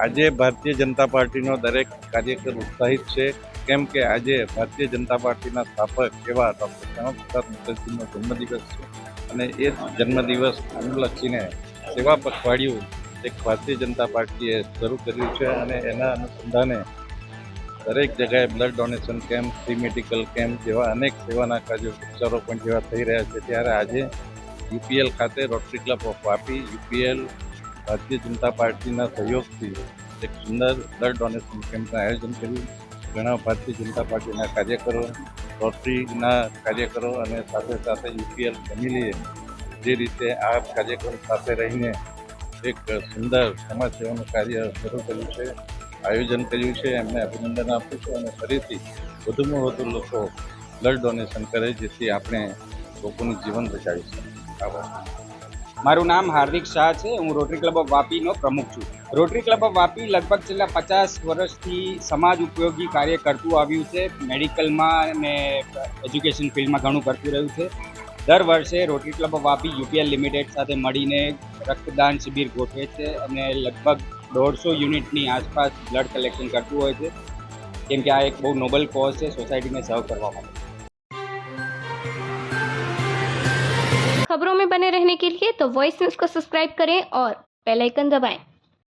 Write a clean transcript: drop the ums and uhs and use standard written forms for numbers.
આજે ભારતીય જનતા પાર્ટીનો દરેક કાર્યકર ઉત્સાહિત છે, કેમ કે આજે ભારતીય જનતા પાર્ટીના સ્થાપક એવા ડૉક્ટર શ્યામાપ્રસાદ મુખર્જીનો જન્મદિવસ છે અને એ જન્મદિવસ અનુલક્ષીને સેવા પખવાડિયું એક ભારતીય જનતા પાર્ટીએ શરૂ કર્યું છે અને એના અનુસંધાને દરેક જગ્યાએ blood donation camp, free medical camp જેવા અનેક સેવાના કાર્યો વૃક્ષારોપણ જેવા થઈ રહ્યા છે. ત્યારે આજે યુપીએલ ખાતે rotary club of Vapi, UPL Bharatiya Janata પાર્ટીના સહયોગથી એક સુંદર બ્લડ ડોનેશન કેમ્પનું આયોજન કર્યું. ઘણા ભારતીય જનતા પાર્ટીના કાર્યકરો, રોટરીના કાર્યકરો અને સાથે સાથે યુપીએલ ફેમિલીએ જે રીતે આ કાર્યક્રમ સાથે રહીને એક સુંદર સમાજ સેવાનું કાર્ય શરૂ કર્યું છે, આયોજન કર્યું છે, એમને અભિનંદન આપું છું અને ફરીથી વધુમાં વધુ લોકો બ્લડ ડોનેશન કરે જેથી આપણે લોકોનું જીવન બચાવી શકીએ. આભાર. મારું નામ હાર્દિક શાહ છે. હું રોટરી ક્લબ ઓફ વાપીનો પ્રમુખ છું. રોટરી ક્લબ ઓફ વાપી લગભગ છેલ્લા 50 વર્ષથી સમાજ ઉપયોગી કાર્ય કરતું આવ્યું છે. મેડિકલમાં અને એજ્યુકેશન ફિલ્ડમાં ઘણું કરતું રહ્યું છે. દર વર્ષે rotary club of Vapi UPL limited સાથે મળીને રક્તદાન શિબિર ગોઠવે છે અને લગભગ 150 યુનિટની આસપાસ બ્લડ કલેક્શન કરતું હોય છે, કેમ કે આ એક બહુ નોબલ કોઝ છે સોસાइटी में સર્વ કરવા માટે. खबरों में बने रहने के लिए तो वॉइस न्यूज को सब्सक्राइब करें और बेल आइकन दबाएं।